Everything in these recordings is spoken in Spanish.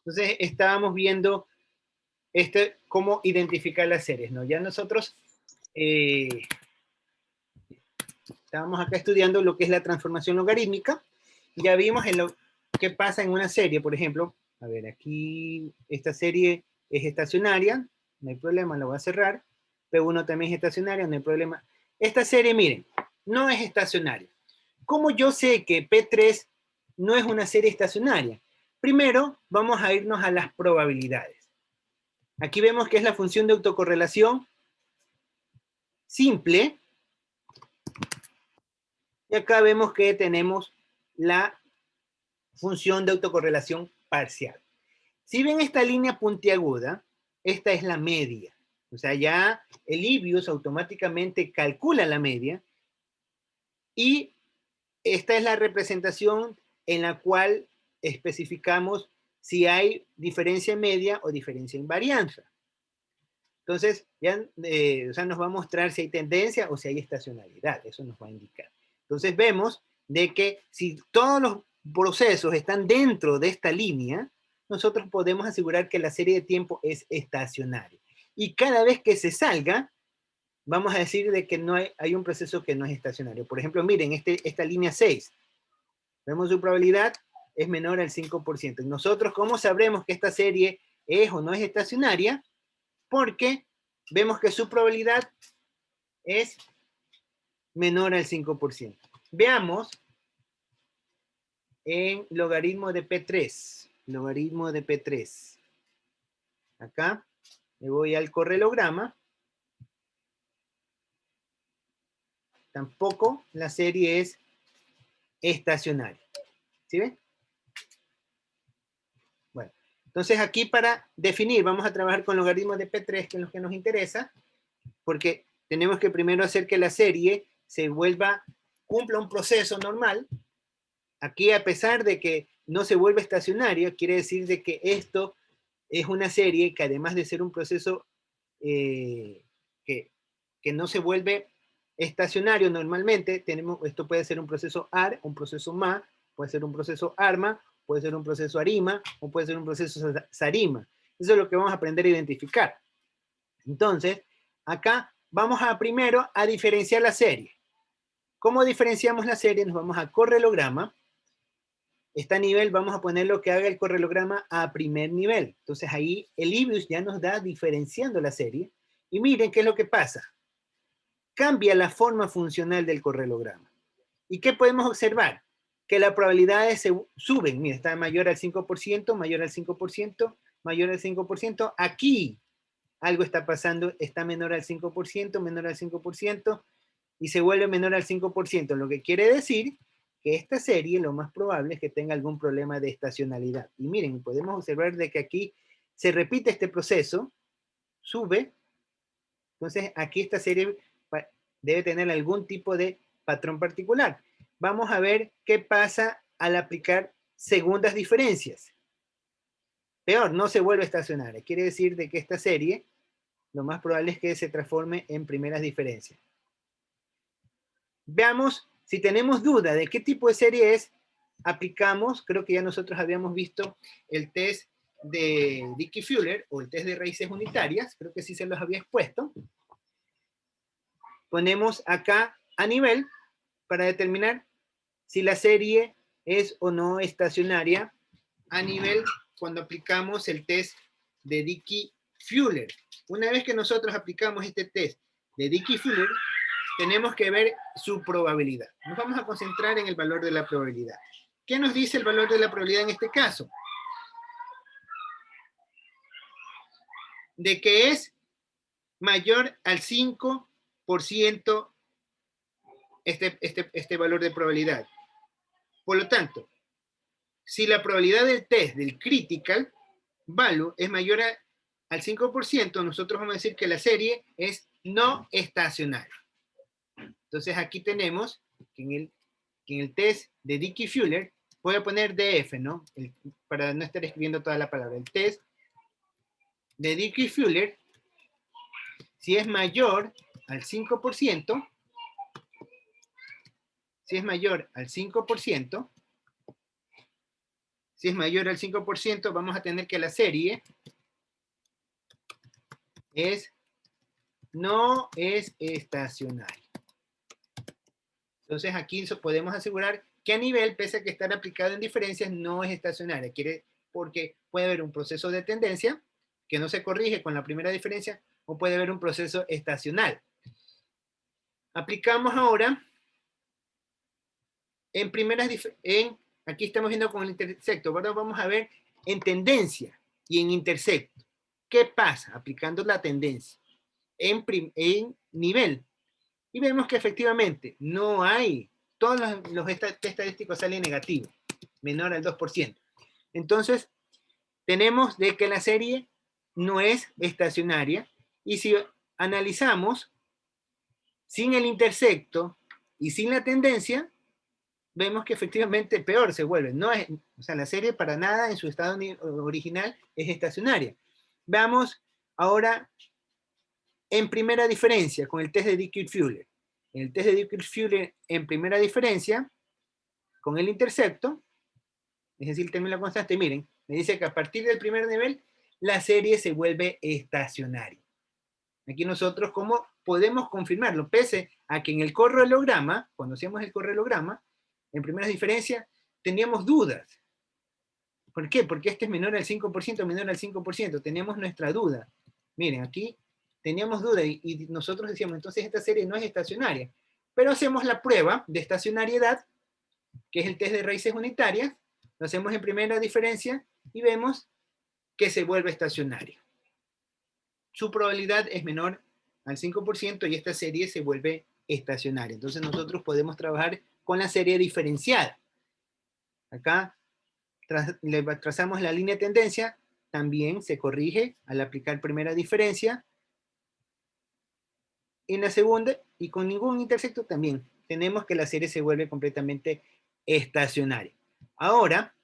Entonces estábamos viendo cómo identificar las series, ¿no? Ya nosotros estábamos acá estudiando lo que es la transformación logarítmica. Ya vimos qué pasa en una serie, por ejemplo. A ver, aquí esta serie es estacionaria, no hay problema, la voy a cerrar. P1 también es estacionaria, no hay problema. Esta serie, miren, no es estacionaria. ¿Cómo yo sé que P3 no es una serie estacionaria? Primero, vamos a irnos a las probabilidades. Aquí vemos que es la función de autocorrelación simple. Y acá vemos que tenemos la función de autocorrelación parcial. Si ven esta línea puntiaguda, esta es la media. O sea, ya el Libius automáticamente calcula la media y esta es la representación en la cual especificamos si hay diferencia media o diferencia invarianza. Entonces, ya o sea, nos va a mostrar si hay tendencia o si hay estacionalidad. Eso nos va a indicar. Entonces, vemos de que si todos los procesos están dentro de esta línea, nosotros podemos asegurar que la serie de tiempo es estacionaria. Y cada vez que se salga, vamos a decir de que no hay un proceso que no es estacionario. Por ejemplo, miren, esta línea 6. Vemos su probabilidad es menor al 5%. Nosotros, ¿cómo sabremos que esta serie es o no es estacionaria? Porque vemos que su probabilidad es menor al 5%. Veamos en logaritmo de P3. Logaritmo de P3. Acá me voy al correlograma. Tampoco la serie es estacionaria. ¿Sí ven? Bueno, entonces aquí para definir, vamos a trabajar con logaritmos de P3, que es lo que nos interesa, porque tenemos que primero hacer que la serie cumpla un proceso normal. Aquí, a pesar de que no se vuelve estacionario, quiere decir de que esto es una serie que, además de ser un proceso que no se vuelve estacionario normalmente, esto puede ser un proceso AR, un proceso MA, puede ser un proceso ARMA, puede ser un proceso ARIMA o puede ser un proceso SARIMA. Eso es lo que vamos a aprender a identificar. Entonces, acá vamos primero a diferenciar la serie. ¿Cómo diferenciamos la serie? Nos vamos a correlograma. Este nivel vamos a poner lo que haga el correlograma a primer nivel. Entonces ahí el Libius ya nos da diferenciando la serie. Y miren qué es lo que pasa. Cambia la forma funcional del correlograma. ¿Y qué podemos observar? Que las probabilidades se suben. Mira, está mayor al 5%, mayor al 5%, mayor al 5%. Aquí algo está pasando, está menor al 5%, menor al 5%, y se vuelve menor al 5%, lo que quiere decir que esta serie lo más probable es que tenga algún problema de estacionalidad. Y miren, podemos observar de que aquí se repite este proceso, sube, entonces aquí esta serie debe tener algún tipo de patrón particular. Vamos a ver qué pasa al aplicar segundas diferencias. Peor, no se vuelve estacionaria. Quiere decir de que esta serie lo más probable es que se transforme en primeras diferencias. Veamos, si tenemos duda de qué tipo de serie es, aplicamos, creo que ya nosotros habíamos visto el test de Dickey-Fuller o el test de raíces unitarias, creo que sí se los había expuesto. Ponemos acá a nivel para determinar si la serie es o no estacionaria a nivel cuando aplicamos el test de Dickey-Fuller. Una vez que nosotros aplicamos este test de Dickey-Fuller, tenemos que ver su probabilidad. Nos vamos a concentrar en el valor de la probabilidad. ¿Qué nos dice el valor de la probabilidad en este caso? De que es mayor al 5% este valor de probabilidad. Por lo tanto, si la probabilidad del test del critical value es mayor al 5%, nosotros vamos a decir que la serie es no estacionaria. Entonces aquí tenemos que en el test de Dickey-Fuller, voy a poner DF, ¿no? Para no estar escribiendo toda la palabra. El test de Dickey-Fuller, si es mayor al 5%, si es mayor al 5%, Si es mayor al 5%, vamos a tener que la serie no es estacionaria. Entonces aquí podemos asegurar que a nivel, pese a que estar aplicado en diferencias, no es estacionaria. Porque puede haber un proceso de tendencia que no se corrige con la primera diferencia, o puede haber un proceso estacional. Aplicamos ahora aquí estamos viendo con el intersecto. Ahora vamos a ver en tendencia y en intersecto. ¿Qué pasa aplicando la tendencia en nivel? Y vemos que efectivamente no hay, todos los estadísticos salen negativos, menor al 2%. Entonces, tenemos de que la serie no es estacionaria, y si analizamos sin el intersecto y sin la tendencia, vemos que efectivamente peor se vuelve. No es, o sea, la serie para nada en su estado original es estacionaria. Veamos ahora en primera diferencia con el test de Dickey-Fuller. En el test de Dickey-Fuller en primera diferencia con el intersecto, es decir, el término constante, miren, me dice que a partir del primer nivel la serie se vuelve estacionaria. Aquí nosotros, ¿cómo podemos confirmarlo? Pese a que en el correlograma, cuando hacíamos el correlograma, en primera diferencia, teníamos dudas. ¿Por qué? Porque este es menor al 5%, menor al 5%. Teníamos nuestra duda. Miren, aquí teníamos duda y nosotros decíamos, entonces esta serie no es estacionaria. Pero hacemos la prueba de estacionariedad, que es el test de raíces unitarias, lo hacemos en primera diferencia y vemos que se vuelve estacionaria. Su probabilidad es menor al 5% y esta serie se vuelve estacionaria. Entonces nosotros podemos trabajar con la serie diferenciada. Acá le trazamos la línea de tendencia, también se corrige al aplicar primera diferencia. En la segunda, y con ningún intersecto también, tenemos que la serie se vuelve completamente estacionaria. Ahora,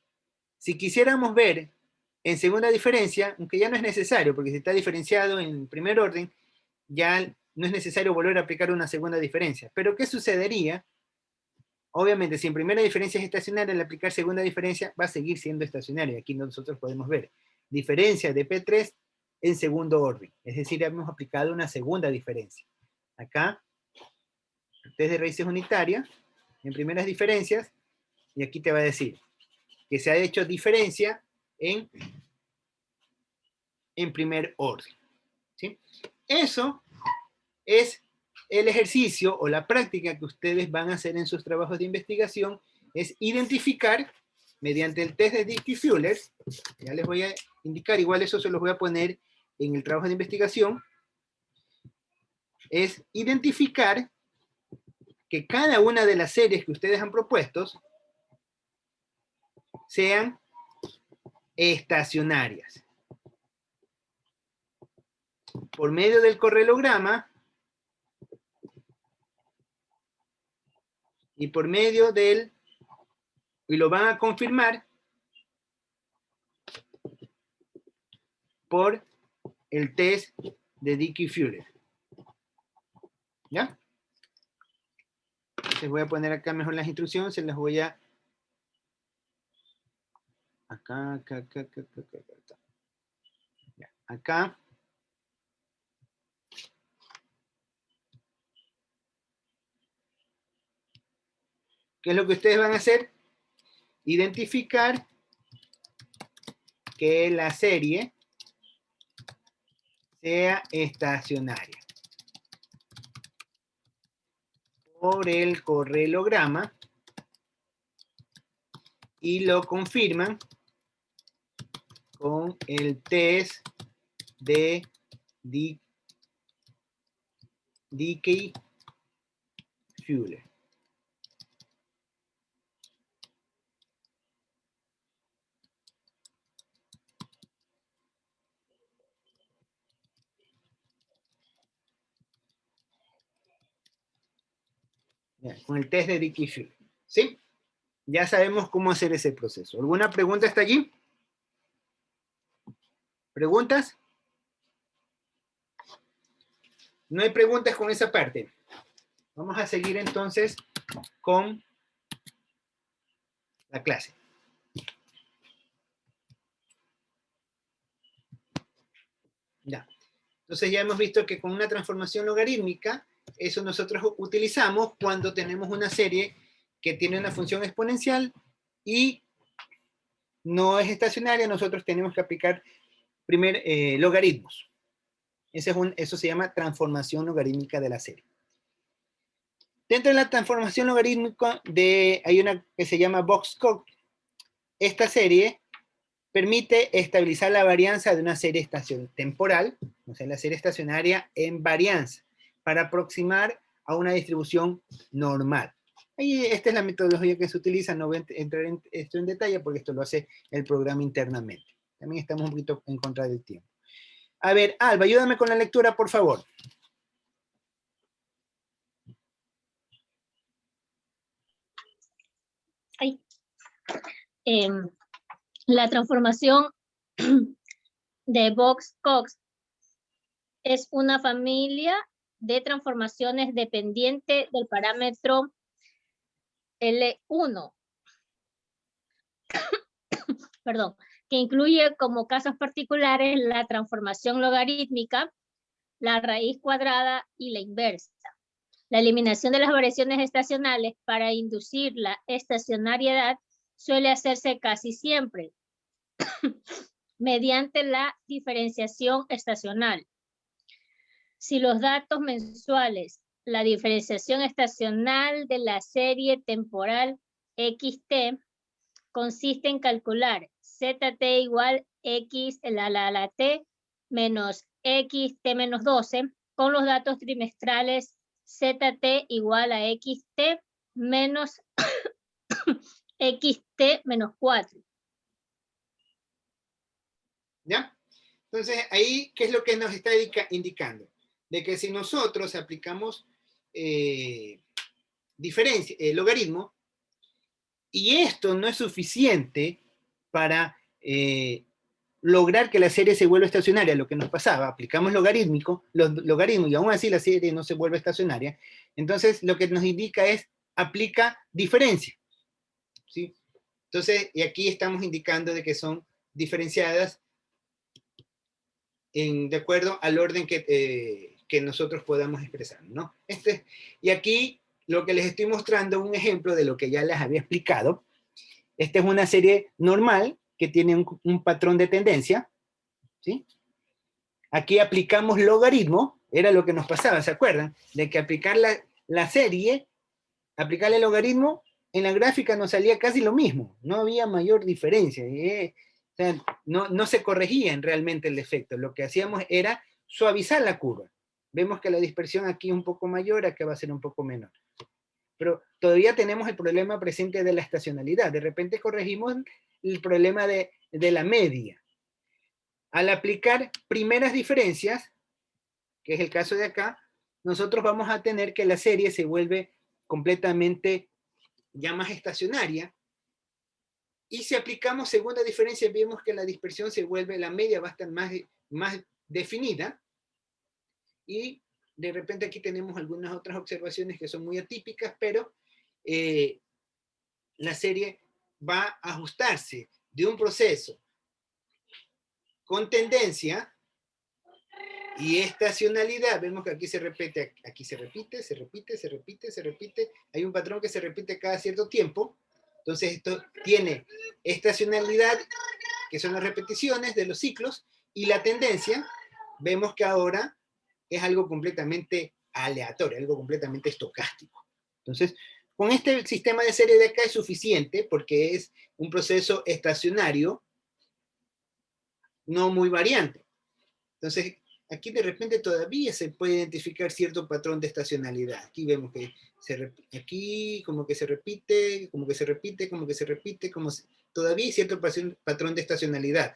si quisiéramos ver en segunda diferencia, aunque ya no es necesario, porque si está diferenciado en primer orden, ya no es necesario volver a aplicar una segunda diferencia. Pero ¿qué sucedería? Obviamente, si en primera diferencia es estacionaria, al aplicar segunda diferencia va a seguir siendo estacionaria. Aquí nosotros podemos ver diferencia de P3 en segundo orden. Es decir, hemos aplicado una segunda diferencia. Acá, test de raíces unitarias, en primeras diferencias, y aquí te va a decir que se ha hecho diferencia en primer orden. ¿Sí? Eso es el ejercicio o la práctica que ustedes van a hacer en sus trabajos de investigación, es identificar mediante el test de Dickey-Fuller, ya les voy a indicar, igual eso se los voy a poner en el trabajo de investigación, es identificar que cada una de las series que ustedes han propuesto sean estacionarias. Por medio del correlograma y por medio del, y lo van a confirmar por el test de Dickey-Fuller. ¿Ya? Les voy a poner acá mejor las instrucciones, se las voy a... Acá. Ya, acá. ¿Qué es lo que ustedes van a hacer? Identificar que la serie sea estacionaria. Por el correlograma y lo confirman con el test de Dickey-Fuller. Con el test de Dickey-Fuller. ¿Sí? Ya sabemos cómo hacer ese proceso. ¿Alguna pregunta hasta allí? ¿Preguntas? No hay preguntas con esa parte. Vamos a seguir entonces con la clase. Ya. Entonces ya hemos visto que con una transformación logarítmica, eso nosotros utilizamos cuando tenemos una serie que tiene una función exponencial y no es estacionaria, nosotros tenemos que aplicar primer logaritmos. Eso se llama transformación logarítmica de la serie. Dentro de la transformación logarítmica hay una que se llama Box-Cox. Esta serie permite estabilizar la varianza de una serie temporal, o sea, la serie estacionaria en varianza, para aproximar a una distribución normal. Y esta es la metodología que se utiliza, no voy a entrar en esto en detalle porque esto lo hace el programa internamente. También estamos un poquito en contra del tiempo. A ver, Alba, ayúdame con la lectura, por favor. La transformación de Box-Cox es una familia de transformaciones dependiente del parámetro L1, perdón, que incluye como casos particulares la transformación logarítmica, la raíz cuadrada y la inversa. La eliminación de las variaciones estacionales para inducir la estacionariedad suele hacerse casi siempre mediante la diferenciación estacional. Si los datos mensuales, la diferenciación estacional de la serie temporal XT consiste en calcular ZT igual X la T menos XT menos 12 con los datos trimestrales ZT igual a XT menos XT menos 4. ¿Ya? Entonces, ahí, ¿qué es lo que nos está indicando? De que si nosotros aplicamos logaritmo, y esto no es suficiente para lograr que la serie se vuelva estacionaria, lo que nos pasaba, aplicamos logaritmos y aún así la serie no se vuelve estacionaria, entonces lo que nos indica es aplica diferencia, ¿sí? Entonces, y aquí estamos indicando de que son diferenciadas de acuerdo al orden que nosotros podamos expresar, ¿no? Y aquí lo que les estoy mostrando es un ejemplo de lo que ya les había explicado. Esta es una serie normal que tiene un patrón de tendencia, ¿sí? Aquí aplicamos logaritmo, era lo que nos pasaba, ¿se acuerdan? De que aplicar la serie, aplicarle logaritmo, en la gráfica nos salía casi lo mismo, no había mayor diferencia. O sea, no se corregía realmente el efecto, lo que hacíamos era suavizar la curva. Vemos que la dispersión aquí es un poco mayor, acá va a ser un poco menor. Pero todavía tenemos el problema presente de la estacionalidad. De repente corregimos el problema de la media. Al aplicar primeras diferencias, que es el caso de acá, nosotros vamos a tener que la serie se vuelve completamente ya más estacionaria. Y si aplicamos segunda diferencia, vemos que la dispersión se vuelve, la media va a estar más definida. Y de repente aquí tenemos algunas otras observaciones que son muy atípicas, pero la serie va a ajustarse de un proceso con tendencia y estacionalidad. Vemos que aquí se repite, se repite. Hay un patrón que se repite cada cierto tiempo. Entonces esto tiene estacionalidad, que son las repeticiones de los ciclos, y la tendencia, vemos que ahora es algo completamente aleatorio, algo completamente estocástico. Entonces, con este sistema de serie de acá es suficiente porque es un proceso estacionario, no muy variante. Entonces, aquí de repente todavía se puede identificar cierto patrón de estacionalidad. Aquí vemos que aquí como que se repite, todavía hay cierto patrón de estacionalidad.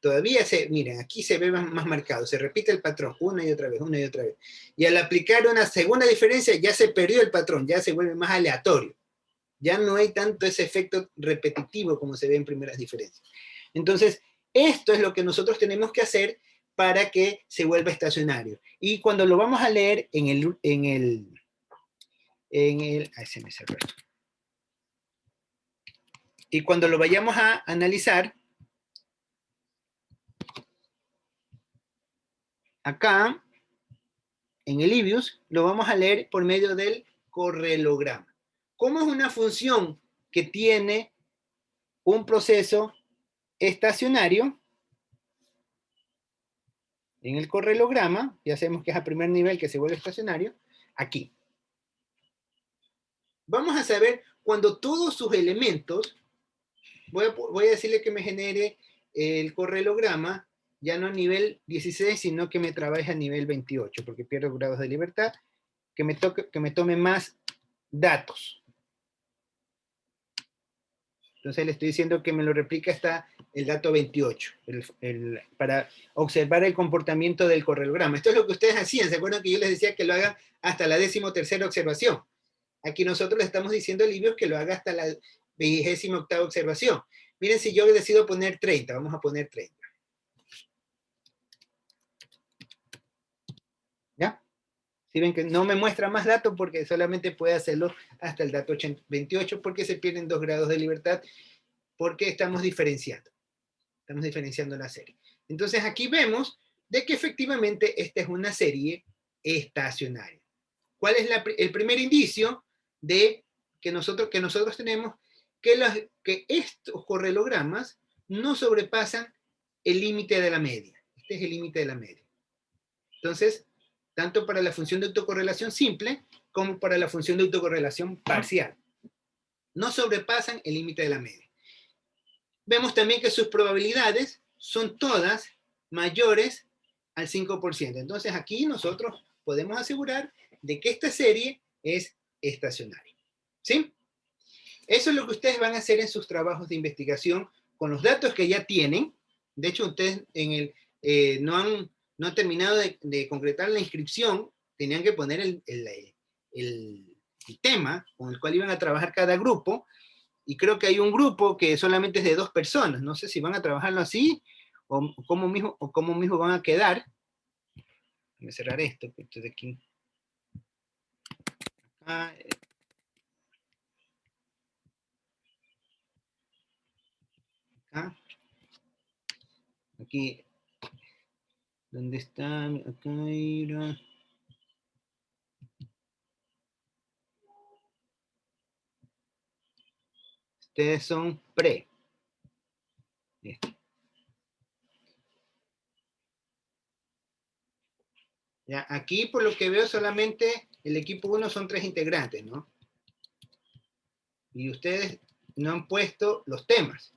Todavía miren, aquí se ve más marcado, se repite el patrón una y otra vez. Y al aplicar una segunda diferencia ya se perdió el patrón, ya se vuelve más aleatorio. Ya no hay tanto ese efecto repetitivo como se ve en primeras diferencias. Entonces, esto es lo que nosotros tenemos que hacer para que se vuelva estacionario. Y cuando lo vamos a leer ay, se me cerró esto. Y cuando lo vayamos a analizar, acá, en el IBIUS, lo vamos a leer por medio del correlograma. ¿Cómo es una función que tiene un proceso estacionario? En el correlograma, ya sabemos que es a primer nivel que se vuelve estacionario, aquí. Vamos a saber cuando todos sus elementos, voy a decirle que me genere el correlograma, ya no a nivel 16, sino que me trabaje a nivel 28, porque pierdo grados de libertad, que me tome más datos. Entonces le estoy diciendo que me lo replique hasta el dato 28, para observar el comportamiento del correlograma. Esto es lo que ustedes hacían, ¿se acuerdan que yo les decía que lo hagan hasta la 13ª observación? Aquí nosotros le estamos diciendo al IBIUS que lo haga hasta la 28ª observación. Miren, si yo decido poner 30, vamos a poner 30. ¿Ya? Si ven que no me muestra más datos porque solamente puede hacerlo hasta el dato 28 porque se pierden 2 grados de libertad porque estamos diferenciando. Estamos diferenciando la serie. Entonces aquí vemos de que efectivamente esta es una serie estacionaria. ¿Cuál es el primer indicio de que nosotros tenemos? Que estos correlogramas no sobrepasan el límite de la media. Este es el límite de la media. Entonces, tanto para la función de autocorrelación simple como para la función de autocorrelación parcial. No sobrepasan el límite de la media. Vemos también que sus probabilidades son todas mayores al 5%. Entonces aquí nosotros podemos asegurar de que esta serie es estacionaria. ¿Sí? Eso es lo que ustedes van a hacer en sus trabajos de investigación con los datos que ya tienen. De hecho, ustedes no han terminado de concretar la inscripción, tenían que poner el tema con el cual iban a trabajar cada grupo, y creo que hay un grupo que solamente es de 2 personas. No sé si van a trabajarlo así o cómo mismo van a quedar. Voy a cerrar esto de aquí. Acá. Acá. Aquí. ¿Dónde está? Acá era. Ustedes son pre. Listo. Ya, aquí por lo que veo solamente el equipo 1 son 3 integrantes, ¿no? Y ustedes no han puesto los temas.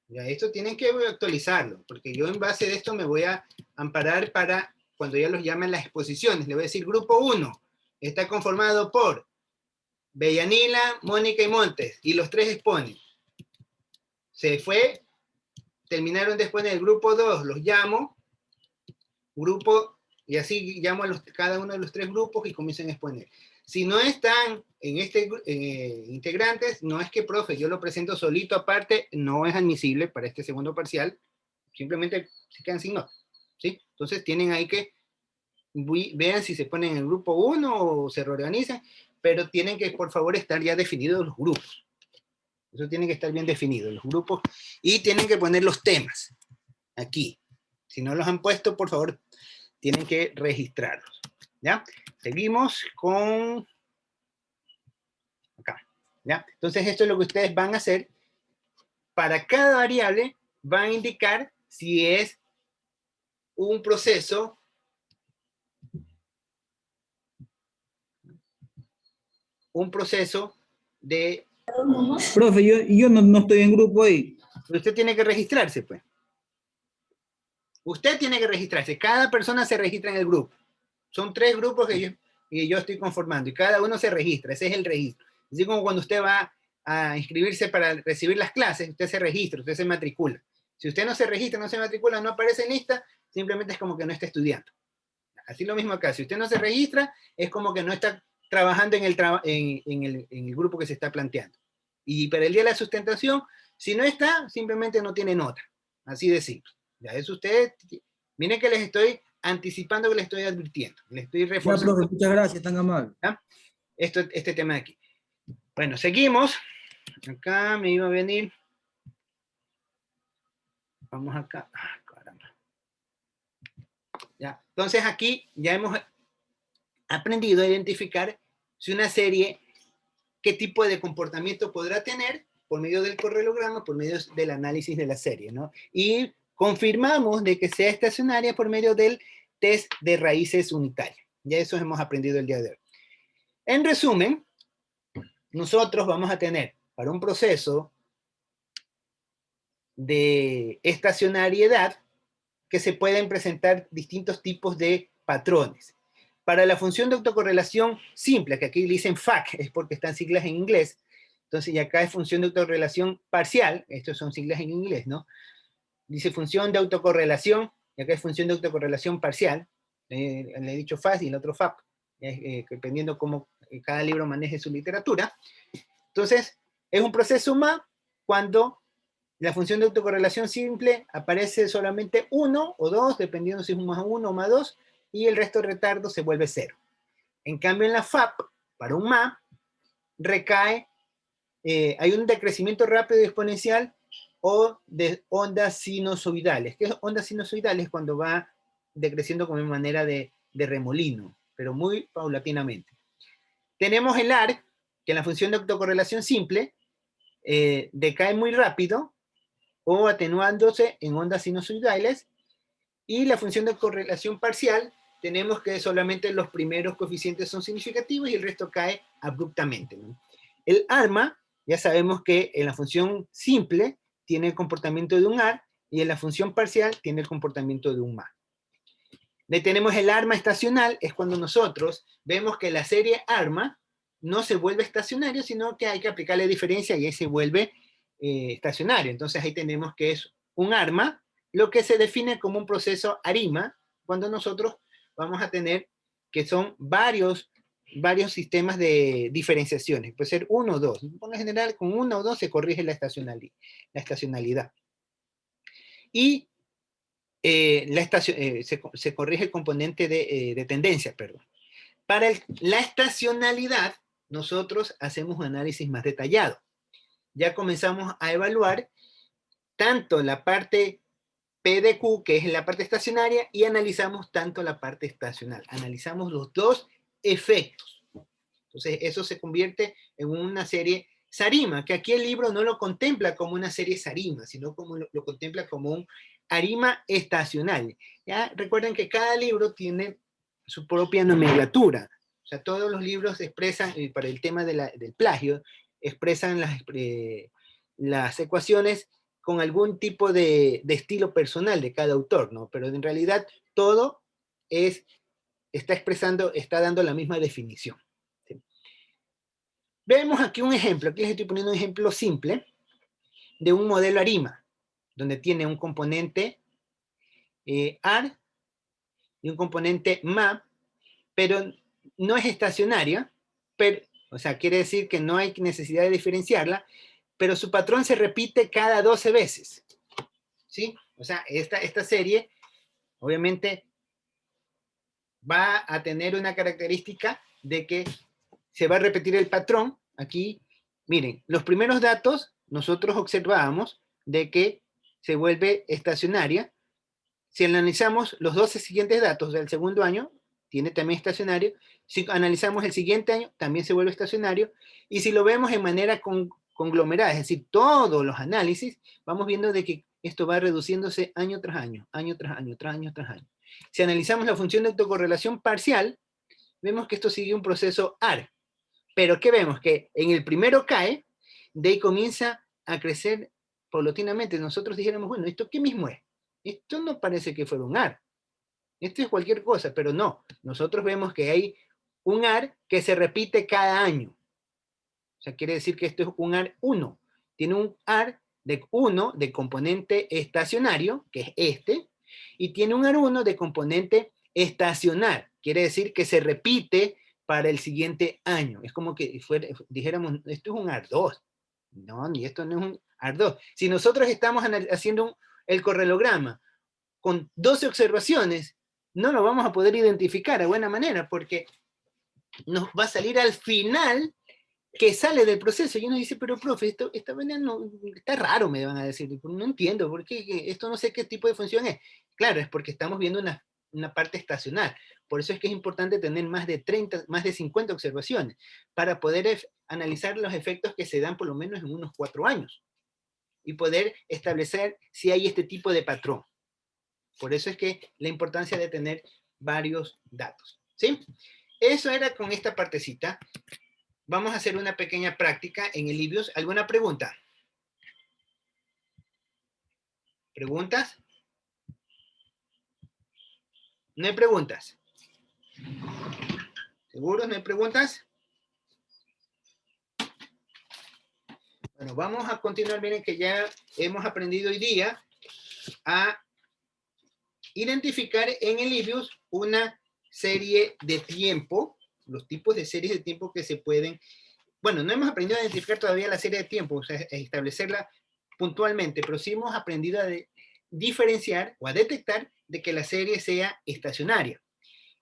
Ya, esto tienen que actualizarlo, porque yo en base de esto me voy a amparar para cuando ya los llamen las exposiciones. Le voy a decir grupo 1 está conformado por Bellanila, Mónica y Montes, y los 3 exponen. Se fue, terminaron después en el grupo 2, los llamo, grupo, y así llamo a cada uno de los 3 grupos y comienzan a exponer. Si no están en integrantes, no es que, profe, yo lo presento solito aparte, no es admisible para este segundo parcial, simplemente se quedan sin nota, ¿sí? Entonces tienen ahí que, vean si se ponen en el grupo 1 o se reorganizan, pero tienen que, por favor, estar ya definidos los grupos. Eso tiene que estar bien definido, los grupos, y tienen que poner los temas aquí. Si no los han puesto, por favor, tienen que registrarlos. ¿Ya? Seguimos con acá. ¿Ya? Entonces, esto es lo que ustedes van a hacer. Para cada variable van a indicar si es un proceso de... Profe, yo no estoy en grupo ahí. Usted tiene que registrarse, pues. Usted tiene que registrarse. Cada persona se registra en el grupo. Son 3 grupos que yo estoy conformando y cada uno se registra. Ese es el registro. Así como cuando usted va a inscribirse para recibir las clases, usted se registra, usted se matricula. Si usted no se registra, no se matricula, no aparece en lista, simplemente es como que no está estudiando. Así lo mismo acá. Si usted no se registra, es como que no está trabajando en el grupo que se está planteando. Y para el día de la sustentación, si no está, simplemente no tiene nota. Así de simple. Ya es usted. Miren que les estoy anticipando, que les estoy advirtiendo. Les estoy reforzando. Ya, profe, muchas gracias, tan amable. ¿Ya? Este tema de aquí. Bueno, seguimos. Acá me iba a venir. Vamos acá. Ah, caramba. ¿Ya? Entonces aquí ya hemos aprendido a identificar si una serie, qué tipo de comportamiento podrá tener por medio del correlograma, por medio del análisis de la serie, ¿no? Y confirmamos de que sea estacionaria por medio del test de raíces unitarias. Ya eso hemos aprendido el día de hoy. En resumen, nosotros vamos a tener para un proceso de estacionariedad que se pueden presentar distintos tipos de patrones. Para la función de autocorrelación simple, que aquí le dicen FAC, es porque están siglas en inglés, entonces y acá es función de autocorrelación parcial, estos son siglas en inglés, ¿no? Dice función de autocorrelación, y acá es función de autocorrelación parcial, le he dicho FAC y el otro FAP, dependiendo cómo cada libro maneje su literatura. Entonces, es un proceso más cuando la función de autocorrelación simple aparece solamente 1 o 2, dependiendo si es más 1 o más 2, y el resto de retardo se vuelve 0. En cambio, en la FAP, para un MA, recae, hay un decrecimiento rápido y exponencial o de ondas sinusoidales. ¿Qué es ondas sinusoidales? Cuando va decreciendo como manera de remolino, pero muy paulatinamente. Tenemos el ARC, que en la función de autocorrelación simple decae muy rápido, o atenuándose en ondas sinusoidales, y la función de correlación parcial tenemos que solamente los primeros coeficientes son significativos y el resto cae abruptamente, ¿no? El ARMA, ya sabemos que en la función simple tiene el comportamiento de un AR y en la función parcial tiene el comportamiento de un MA. Tenemos el ARMA estacional, es cuando nosotros vemos que la serie ARMA no se vuelve estacionario, sino que hay que aplicarle diferencia y ahí se vuelve estacionario. Entonces ahí tenemos que es un ARMA, lo que se define como un proceso ARIMA, cuando nosotros vamos a tener que son varios sistemas de diferenciaciones. Puede ser 1 o 2. Por lo general, con 1 o 2 se corrige la estacionalidad. Y se corrige el componente de tendencia, perdón. Para la estacionalidad, nosotros hacemos un análisis más detallado. Ya comenzamos a evaluar tanto la parte P de Q, que es la parte estacionaria, y analizamos tanto la parte estacional. Analizamos los dos efectos. Entonces, eso se convierte en una serie SARIMA, que aquí el libro no lo contempla como una serie SARIMA, sino como lo contempla como un ARIMA estacional. ¿Ya? Recuerden que cada libro tiene su propia nomenclatura. O sea, todos los libros expresan, para el tema del plagio, expresan las ecuaciones con algún tipo de estilo personal de cada autor, ¿no? Pero en realidad todo está dando la misma definición. ¿Sí? Vemos aquí un ejemplo, aquí les estoy poniendo un ejemplo simple de un modelo ARIMA, donde tiene un componente AR y un componente MA, pero no es estacionaria, o sea, quiere decir que no hay necesidad de diferenciarla, pero su patrón se repite cada 12 veces. ¿Sí? O sea, esta serie, obviamente, va a tener una característica de que se va a repetir el patrón. Aquí, miren, los primeros datos, nosotros observábamos de que se vuelve estacionaria. Si analizamos los 12 siguientes datos del segundo año, tiene también estacionario. Si analizamos el siguiente año, también se vuelve estacionario. Y si lo vemos en manera conglomerada, es decir, todos los análisis, vamos viendo de que esto va reduciéndose año tras año, año tras año, tras año tras año. Si analizamos la función de autocorrelación parcial, vemos que esto sigue un proceso AR. Pero ¿qué vemos? Que en el primero cae, de ahí comienza a crecer paulatinamente. Nosotros dijéramos, bueno, ¿esto qué mismo es? Esto no parece que fuera un AR. Esto es cualquier cosa, pero no. Nosotros vemos que hay un AR que se repite cada año. O sea, quiere decir que esto es un AR 1. Tiene un AR de 1 de componente estacionario, que es este, y tiene un AR 1 de componente estacional. Quiere decir que se repite para el siguiente año. Es como que dijéramos, esto es un AR 2. No, ni esto no es un AR 2. Si nosotros estamos haciendo el correlograma con 12 observaciones, no lo vamos a poder identificar de buena manera, porque nos va a salir al final que sale del proceso. Y uno dice, pero profe, esta vaina no, está raro, me van a decir. No entiendo, porque esto no sé qué tipo de función es. Claro, es porque estamos viendo una parte estacional. Por eso es que es importante tener más de 30, más de 50 observaciones para poder analizar los efectos que se dan por lo menos en unos 4 años y poder establecer si hay este tipo de patrón. Por eso es que la importancia de tener varios datos, ¿sí? Eso era con esta partecita. Vamos a hacer una pequeña práctica en el Libius. ¿Alguna pregunta? ¿Preguntas? ¿No hay preguntas? ¿Seguros? ¿No hay preguntas? Bueno, vamos a continuar. Miren que ya hemos aprendido hoy día a identificar en el Libius una serie de tiempo, los tipos de series de tiempo que se pueden... Bueno, no hemos aprendido a identificar todavía la serie de tiempo, o sea, establecerla puntualmente, pero sí hemos aprendido a diferenciar o a detectar de que la serie sea estacionaria.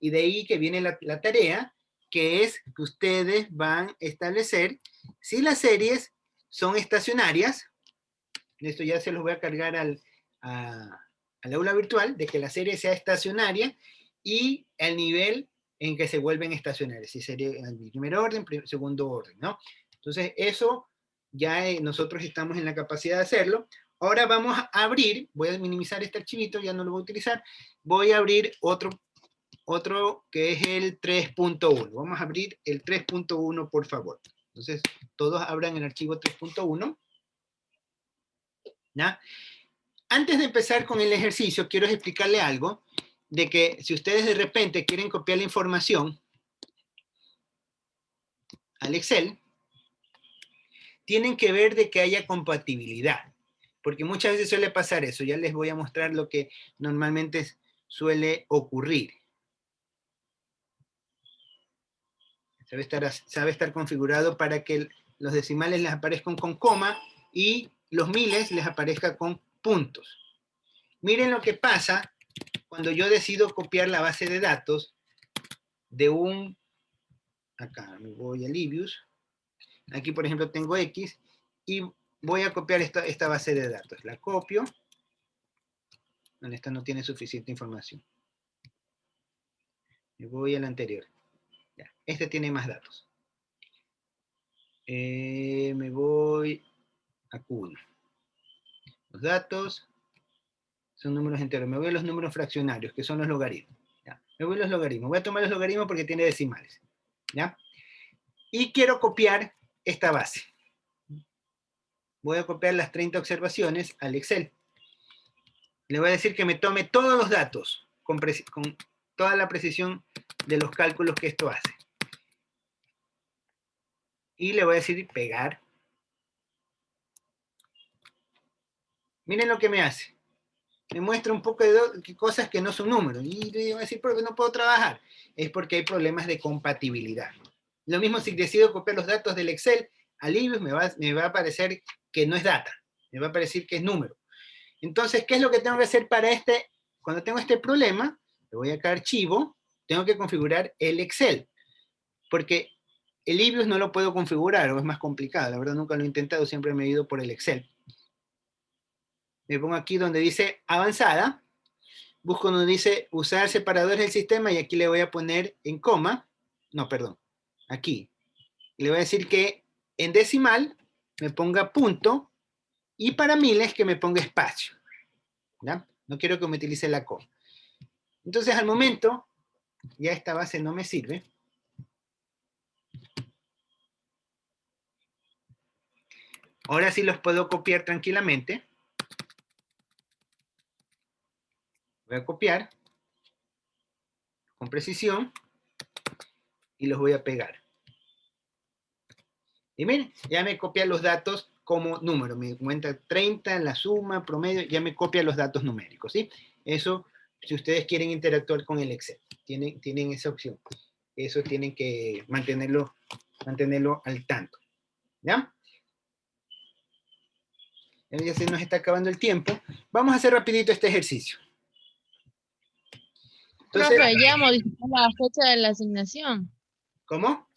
Y de ahí que viene la tarea, que es que ustedes van a establecer si las series son estacionarias. Esto ya se los voy a cargar al aula virtual, de que la serie sea estacionaria y el nivel en que se vuelven estacionarias, si sería en primer orden, segundo orden, ¿no? Entonces, eso ya nosotros estamos en la capacidad de hacerlo. Ahora vamos a abrir, voy a minimizar este archivito, ya no lo voy a utilizar, voy a abrir otro que es el 3.1. Vamos a abrir el 3.1, por favor. Entonces, todos abran el archivo 3.1. ¿Ya? Antes de empezar con el ejercicio, quiero explicarle algo, de que si ustedes de repente quieren copiar la información al Excel, tienen que ver de que haya compatibilidad, porque muchas veces suele pasar eso. Ya les voy a mostrar lo que normalmente suele ocurrir. Sabe estar configurado para que los decimales les aparezcan con coma y los miles les aparezcan con puntos. Miren lo que pasa cuando yo decido copiar la base de datos de un... Acá me voy a Libius. Aquí, por ejemplo, tengo X y voy a copiar esta base de datos. La copio. Bueno, esta no tiene suficiente información. Me voy al anterior. Ya, este tiene más datos. Me voy a Q1. Los datos son números enteros. Me voy a los números fraccionarios, que son los logaritmos. ¿Ya? Me voy a los logaritmos. Voy a tomar los logaritmos porque tiene decimales. ¿Ya? Y quiero copiar esta base. Voy a copiar las 30 observaciones al Excel. Le voy a decir que me tome todos los datos con toda la precisión de los cálculos que esto hace. Y le voy a decir pegar. Miren lo que me hace. Me muestra un poco de cosas que no son números. Y le voy a decir, ¿por qué no puedo trabajar? Es porque hay problemas de compatibilidad. Lo mismo si decido copiar los datos del Excel al Libius, me va a aparecer que no es data. Me va a aparecer que es número. Entonces, ¿qué es lo que tengo que hacer para cuando tengo este problema? Le voy acá a archivo, tengo que configurar el Excel. Porque el Libius no lo puedo configurar, o es más complicado. La verdad, nunca lo he intentado, siempre me he ido por el Excel. Me pongo aquí donde dice avanzada, busco donde dice usar separadores del sistema y aquí le voy a poner en coma, no, perdón, aquí. Le voy a decir que en decimal me ponga punto y para miles que me ponga espacio. ¿Ya? No quiero que me utilice la coma. Entonces al momento, ya esta base no me sirve. Ahora sí los puedo copiar tranquilamente. Voy a copiar con precisión y los voy a pegar. Y miren, ya me copia los datos como número. Me cuenta 30, la suma, promedio, ya me copia los datos numéricos, ¿sí? Eso, si ustedes quieren interactuar con el Excel, tienen esa opción. Eso tienen que mantenerlo al tanto, ¿ya? Ya se nos está acabando el tiempo. Vamos a hacer rapidito este ejercicio. Entonces, Profe, ya modificó la fecha de la asignación. ¿cómo?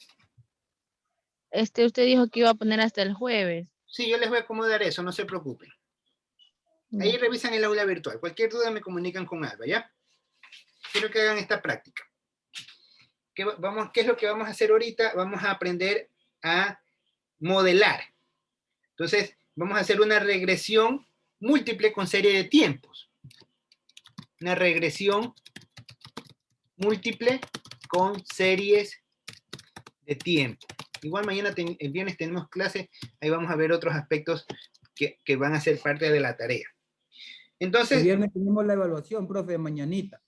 Usted dijo que iba a poner hasta el jueves. Sí, yo les voy a acomodar eso, no se preocupen. Ahí revisan el aula virtual. Cualquier duda me comunican con Alba, ¿ya? quiero que hagan esta práctica. ¿Qué es lo que vamos a hacer ahorita? Vamos a aprender a modelar. Entonces, vamos a hacer una regresión múltiple con serie de tiempos. Una regresión múltiple con series de tiempo. Igual mañana, el viernes tenemos clase, ahí vamos a ver otros aspectos que van a ser parte de la tarea. Entonces, El viernes tenemos la evaluación, profe, mañanita.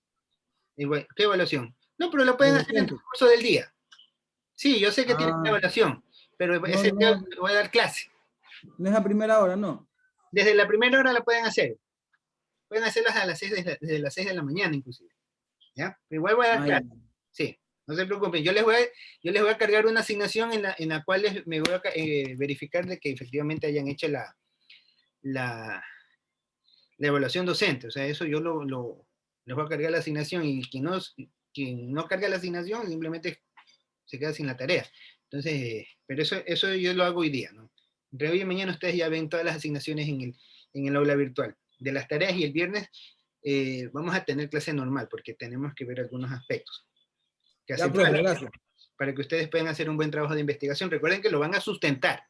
¿qué evaluación? No, pero lo pueden hacer en el curso del día. Sí, yo sé que tienen una evaluación, pero ese día voy a dar clase. No es a primera hora, ¿no? Desde la primera hora la pueden hacer. Pueden hacerlas a las 6 desde las 6 de la mañana, inclusive. ¿Ya? Pero igual voy a dar clase. Sí, no se preocupen. Yo les voy a cargar una asignación en la cual me voy a verificar de que efectivamente hayan hecho la evaluación docente. O sea, eso yo les voy a cargar la asignación, y quien no carga la asignación simplemente se queda sin la tarea. Entonces, pero eso yo lo hago hoy día, ¿no? Entre hoy y mañana ustedes ya ven todas las asignaciones en el aula virtual de las tareas, y el viernes vamos a tener clase normal porque tenemos que ver algunos aspectos. Ya, profe, gracias. Para que ustedes puedan hacer un buen trabajo de investigación. Recuerden que lo van a sustentar.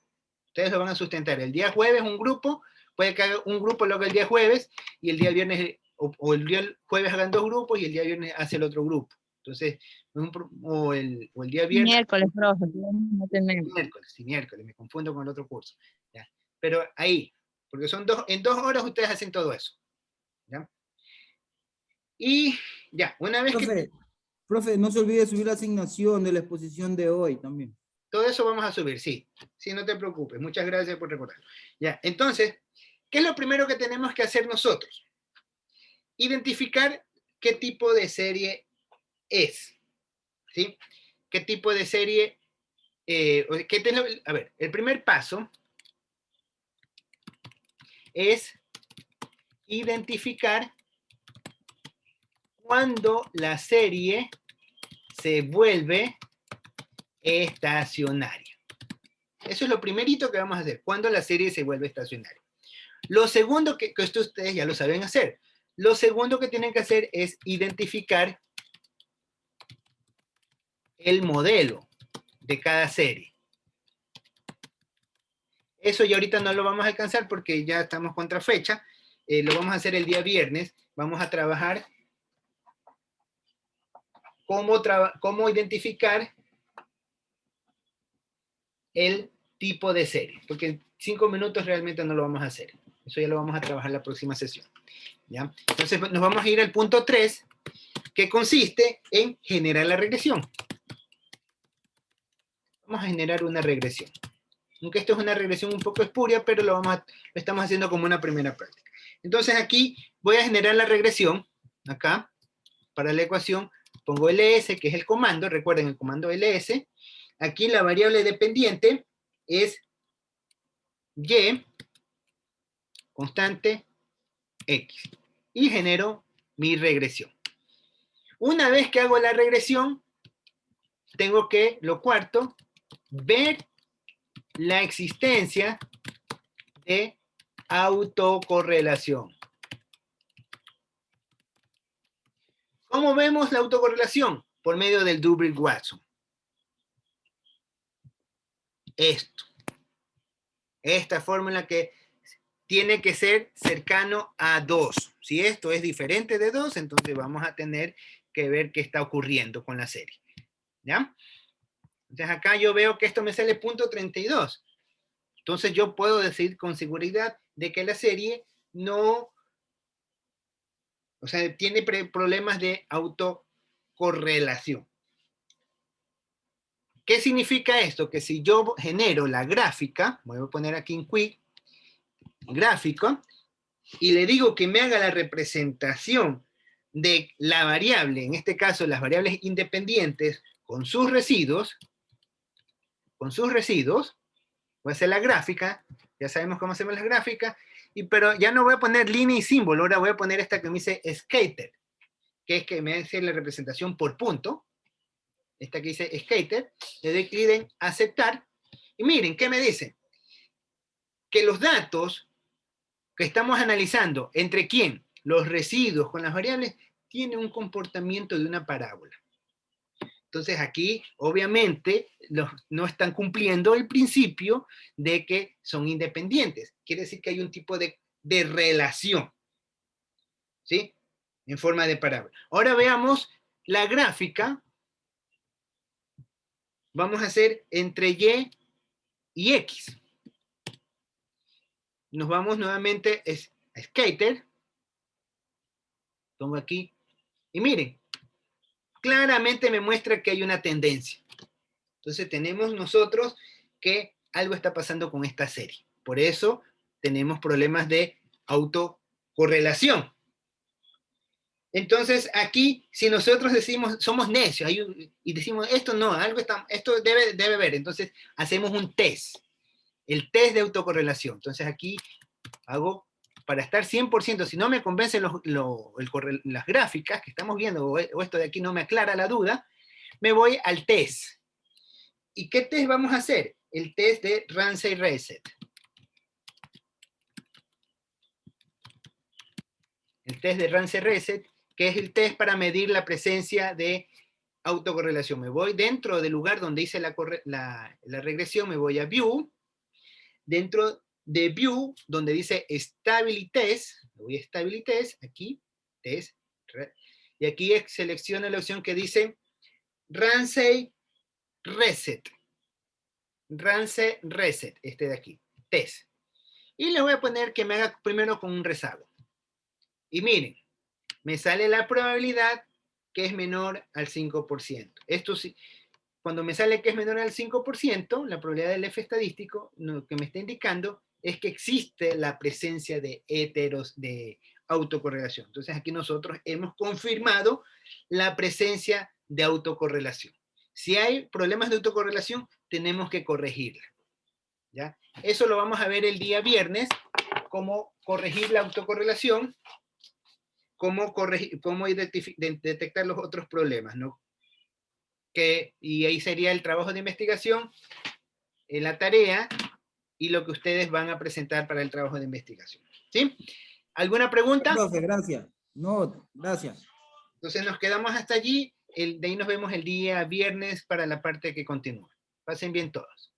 Ustedes lo van a sustentar. El día jueves un grupo, puede que haga un grupo lo haga el día jueves, y el día viernes, o el día jueves hagan 2 grupos, y el día viernes hace el otro grupo. Entonces, o el día viernes. Miércoles, profe. Miércoles, me confundo con el otro curso. ¿Ya? Pero ahí, porque en 2 horas ustedes hacen todo eso. ¿Ya? Y ya, una vez Profe, no se olvide subir la asignación de la exposición de hoy también. Todo eso vamos a subir, sí. Sí, no te preocupes. Muchas gracias por recordar. Ya, entonces, ¿qué es lo primero que tenemos que hacer nosotros? Identificar qué tipo de serie es. ¿Sí? ¿Qué tipo de serie? A ver, el primer paso es identificar cuando la serie se vuelve estacionaria. Eso es lo primerito que vamos a hacer, cuando la serie se vuelve estacionaria. Lo segundo, que esto ustedes ya lo saben hacer, lo segundo que tienen que hacer es identificar el modelo de cada serie. Eso ya ahorita no lo vamos a alcanzar porque ya estamos contra fecha. Lo vamos a hacer el día viernes. Vamos a trabajar cómo identificar el tipo de serie, porque en 5 minutos realmente no lo vamos a hacer. Eso ya lo vamos a trabajar la próxima sesión. ¿Ya? Entonces nos vamos a ir al punto 3, que consiste en generar la regresión. Vamos a generar una regresión. Aunque esto es una regresión un poco espuria, pero lo estamos haciendo como una primera práctica. Entonces aquí voy a generar la regresión. Acá, para la ecuación, pongo ls, que es el comando. Recuerden el comando ls. Aquí la variable dependiente es y, constante x. Y genero mi regresión. Una vez que hago la regresión, tengo que, lo cuarto, ver la existencia de autocorrelación. ¿Cómo vemos la autocorrelación? Por medio del Dubrich-Watson. Esta fórmula que tiene que ser cercano a 2. Si esto es diferente de 2, entonces vamos a tener que ver qué está ocurriendo con la serie. ¿Ya? Entonces acá yo veo que esto me sale punto 32. Entonces yo puedo decir con seguridad de que la serie no, o sea, tiene problemas de autocorrelación. ¿Qué significa esto? Que si yo genero la gráfica, voy a poner aquí en Quick, gráfico, y le digo que me haga la representación de la variable, en este caso las variables independientes, con sus residuos, voy a hacer la gráfica, ya sabemos cómo hacemos la gráfica, pero ya no voy a poner línea y símbolo, ahora voy a poner esta que me dice scatter, que es que me hace la representación por punto, esta que dice scatter, le doy clic en aceptar, y miren, ¿qué me dice? Que los datos que estamos analizando, ¿entre quién? Los residuos con las variables, tiene un comportamiento de una parábola. Entonces aquí, obviamente, no están cumpliendo el principio de que son independientes. Quiere decir que hay un tipo de relación, ¿sí? En forma de parábola. Ahora veamos la gráfica. Vamos a hacer entre Y y X. Nos vamos nuevamente a Skater. Pongo aquí. Y miren, claramente me muestra que hay una tendencia. Entonces tenemos nosotros que algo está pasando con esta serie. Por eso tenemos problemas de autocorrelación. Entonces aquí, si nosotros decimos, somos necios y decimos, esto no, esto debe ver, entonces hacemos un test, el test de autocorrelación. Entonces aquí hago, para estar 100%, si no me convencen las gráficas que estamos viendo, o esto de aquí no me aclara la duda, me voy al test. ¿Y qué test vamos a hacer? El test de Ramsey-Reset. El test de Ramsey-Reset, que es el test para medir la presencia de autocorrelación. Me voy dentro del lugar donde hice la regresión, me voy a View. Dentro de View, donde dice Stability Test, me voy a Stability Test, aquí, Test, y aquí selecciono la opción que dice Ramsey-Reset. Ramsey-Reset, este de aquí, Test. Y le voy a poner que me haga primero con un rezago. Y miren, me sale la probabilidad que es menor al 5%. Esto sí, cuando me sale que es menor al 5%, la probabilidad del F estadístico, lo que me está indicando es que existe la presencia de de autocorrelación. Entonces aquí nosotros hemos confirmado la presencia de autocorrelación. Si hay problemas de autocorrelación, tenemos que corregirla. ¿Ya? Eso lo vamos a ver el día viernes, cómo corregir la autocorrelación, cómo detectar los otros problemas, ¿no? Y ahí sería el trabajo de investigación, la tarea y lo que ustedes van a presentar para el trabajo de investigación. ¿Sí? ¿Alguna pregunta? Profe, gracias. No, gracias. Entonces nos quedamos hasta allí. De ahí nos vemos el día viernes para la parte que continúa. Pasen bien todos.